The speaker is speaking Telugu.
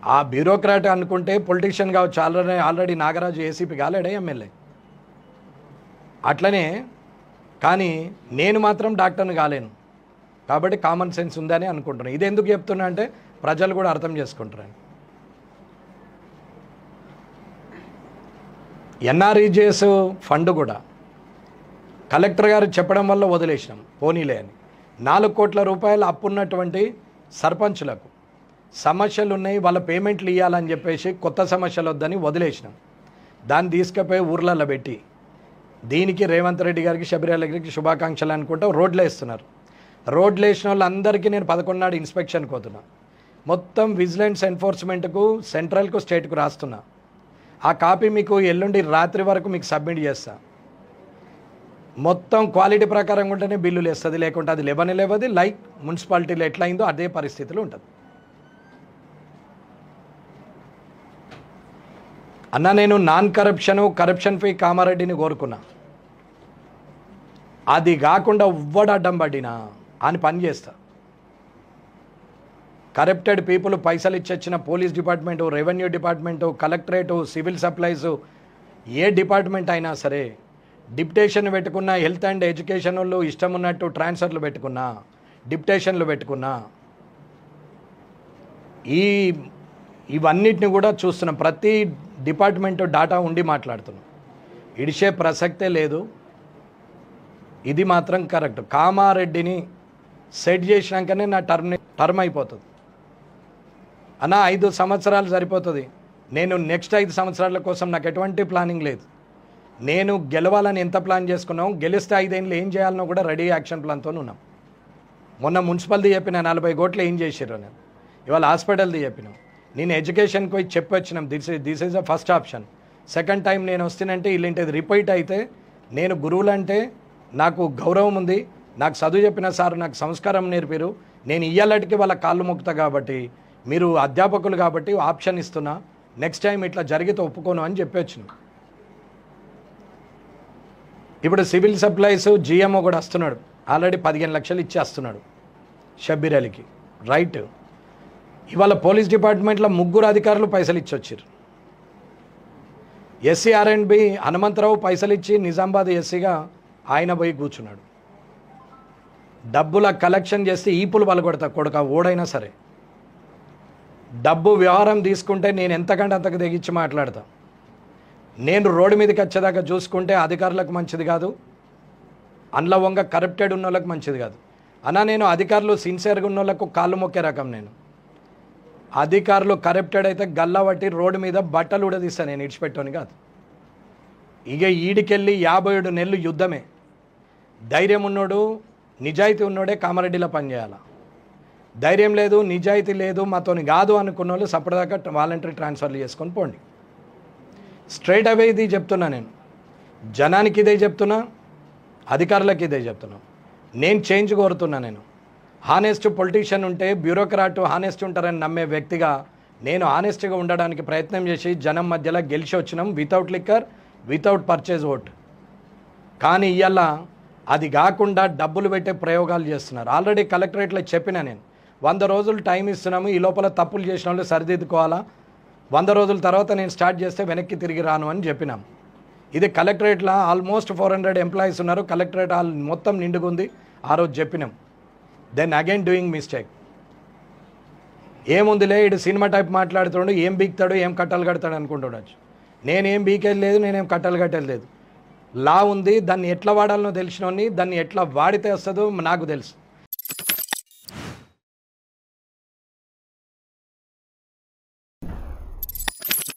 ఆ బ్యూరోక్రాట్ అనుకుంటే పొలిటీషియన్ కావచ్చు. ఆల్రెడీ నాగరాజు ఏసీపీ కాలేడే ఎమ్మెల్యే. అట్లనే కానీ నేను మాత్రం డాక్టర్ని కాలేను కాబట్టి కామన్ సెన్స్ ఉందని అనుకుంటున్నాను. ఇది ఎందుకు చెప్తున్నా అంటే ప్రజలు కూడా అర్థం చేసుకుంటారని. ఎన్ఆర్ఈజీఎస్ ఫండ్ కూడా కలెక్టర్ గారు చెప్పడం వల్ల వదిలేసినాం పోనీలే అని. 4 కోట్ల రూపాయలు అప్పున్నటువంటి సర్పంచులకు సమస్యలు ఉన్నాయి, వాళ్ళ పేమెంట్లు ఇవ్వాలని చెప్పేసి కొత్త సమస్యలు వద్దని వదిలేసినాం. దాన్ని తీసుకుపోయి ఊర్లలో పెట్టి దీనికి రేవంత్ రెడ్డి గారికి శబరిమల గారికి శుభాకాంక్షలు అనుకుంటా రోడ్లు వేస్తున్నారు. రోడ్లు వేసిన వాళ్ళందరికీ నేను 11 నాడు ఇన్స్పెక్షన్కి పోతున్నా. మొత్తం విజిలెన్స్ ఎన్ఫోర్స్మెంట్కు సెంట్రల్కు స్టేట్కు రాస్తున్నా. ఆ కాపీ మీకు ఎల్లుండి రాత్రి వరకు మీకు సబ్మిట్ చేస్తా. మొత్తం క్వాలిటీ ప్రకారం ఉంటేనే బిల్లులు వేస్తుంది, లేకుంటే అది లేవది. లైక్ మున్సిపాలిటీలో ఎట్లయిందో అదే పరిస్థితిలో ఉంటుంది. అన్న నేను నాన్ కరప్షన్ ఫ్రీ కామారెడ్డిని కోరుకున్నా. అది కాకుండా ఉవ్వడు అడ్డం పడినా అని పని చేస్తా. కరప్టెడ్ పీపుల్ పైసలు ఇచ్చొచ్చిన police department, revenue department, collectorate, civil supplies, ఏ డిపార్ట్మెంట్ అయినా సరే డిప్యుటేషన్ పెట్టుకున్నా, హెల్త్ అండ్ ఎడ్యుకేషన్ వాళ్ళు ఇష్టం ఉన్నట్టు ట్రాన్స్ఫర్లు పెట్టుకున్నా, డిప్యుటేషన్లు పెట్టుకున్నా, ఇవన్నిటిని కూడా చూస్తున్నాం. ప్రతి డిపార్ట్మెంటు డాటా ఉండి మాట్లాడుతున్నాం. ఇడిచే ప్రసక్తే లేదు. ఇది మాత్రం కరెక్ట్. కామారెడ్డిని సెట్ చేసినాకనే నా టర్మ్ అయిపోతుంది అన్న. 5 సంవత్సరాలు సరిపోతుంది. నేను నెక్స్ట్ 5 సంవత్సరాల కోసం నాకు ఎటువంటి ప్లానింగ్ లేదు. నేను గెలవాలని ఎంత ప్లాన్ చేసుకున్నాం, గెలిస్తే 5 ఏళ్ళు ఏం చేయాలనో కూడా రెడీ యాక్షన్ ప్లాన్తో ఉన్నాం. మొన్న మున్సిపల్ది చెప్పిన 40 కోట్లు ఏం చేసారు నేను. ఇవాళ హాస్పిటల్ది చెప్పినాం. నేను ఎడ్యుకేషన్కి పోయి చెప్పొచ్చినాం. This is the first option. Second time నేను వస్తానంటే ఇలాంటిది రిపీట్ అయితే, నేను గురువులంటే నాకు గౌరవం ఉంది, నాకు చదువు చెప్పిన సార్ నాకు సంస్కారం నేర్పారు, నేను ఇయ్యాలటికి వాళ్ళ కాళ్ళు మొక్కుతా కాబట్టి, మీరు అధ్యాపకులు కాబట్టి ఆప్షన్ ఇస్తున్నా, నెక్స్ట్ టైం ఇట్లా జరిగితే ఒప్పుకోను అని చెప్పొచ్చిన. ఇప్పుడు సివిల్ సప్లైస్ జిఎంఓ కూడా వస్తున్నాడు. ఆల్రెడీ 15 లక్షలు ఇచ్చి వస్తున్నాడు షబ్బీర్ అలీకి. రైట్. ఇవాళ పోలీస్ డిపార్ట్మెంట్లో 3 అధికారులు పైసలు ఇచ్చి వచ్చారు. ఎస్సీ ఆర్ఎండ్బి హనుమంతరావు పైసలు ఇచ్చి నిజామాబాద్ ఎస్సీగా ఆయన పోయి కూర్చున్నాడు. డబ్బుల కలెక్షన్ చేస్తే ఈపులు పలగొడతా కొడుక ఓడైనా సరే. డబ్బు వ్యవహారం తీసుకుంటే నేను ఎంతకంటే అంతకు తెగించి మాట్లాడతా. నేను రోడ్డు మీదకి వచ్చేదాకా చూసుకుంటే అధికారులకు మంచిది కాదు, అండ్ల వంగ కరప్టెడ్ ఉన్న వాళ్ళకి మంచిది కాదు అన్న. నేను అధికారులు సిన్సియర్గా ఉన్న వాళ్ళకు కాళ్ళు మొక్కే రకం. నేను అధికారులు కరప్టెడ్ అయితే గల్లా పట్టి రోడ్డు మీద బట్టలు ఉడదీస్తాను. నేను ఇడిచిపెట్టాను కాదు. ఇక ఈడికెళ్ళి 57 నెలలు యుద్ధమే. ధైర్యం ఉన్నోడు, నిజాయితీ ఉన్నోడే కామారెడ్డిలో పనిచేయాలి. ధైర్యం లేదు, నిజాయితీ లేదు, మాతోని కాదు అనుకున్న వాళ్ళు సపరేట్గా వాలంటరీ ట్రాన్స్ఫర్లు చేసుకొని పోండి. స్ట్రైట్ అవే ఇది చెప్తున్నా. నేను జనానికి ఇదే చెప్తున్నా, అధికారులకు ఇదే చెప్తున్నా. నేను చేంజ్ కోరుతున్నా. నేను హానెస్ట్ పొలిటీషియన్ ఉంటే, బ్యూరోక్రాట్ హానెస్ట్ ఉంటారని నమ్మే వ్యక్తిగా నేను హానెస్ట్గా ఉండడానికి ప్రయత్నం చేసి జనం మధ్యలో గెలిచి వచ్చినాం. Without liquor, without purchase vote. కానీ ఇవాళ అది కాకుండా డబ్బులు పెట్టే ప్రయోగాలు చేస్తున్నారు. ఆల్రెడీ కలెక్టరేట్లో చెప్పినా నేను, 100 రోజులు టైం ఇస్తున్నాము, ఈ లోపల తప్పులు చేసిన వాళ్ళు సరిదిద్దుకోవాలా, 100 రోజుల తర్వాత నేను స్టార్ట్ చేస్తే వెనక్కి తిరిగి రాను అని చెప్పినాం. ఇది కలెక్టరేట్లో ఆల్మోస్ట్ 400 ఎంప్లాయీస్ ఉన్నారు. కలెక్టరేట్ హాల్ మొత్తం నిండుకుంది. ఆ రోజు చెప్పినాం. Then again doing mistake. ఏముందిలే, ఇడు సినిమా టైప్ మాట్లాడుతున్నాడు, ఏం బీక్తాడు, ఏం కట్టలు కడతాడు అనుకుంటుండొచ్చు. నేనేం బీకేది లేదు, నేనేం కట్టలు కట్టేది లేదు. లా ఉంది, దాన్ని ఎట్లా వాడాలనో తెలిసినోని, దాన్ని ఎట్లా వాడితే వస్తుందో నాకు తెలుసు.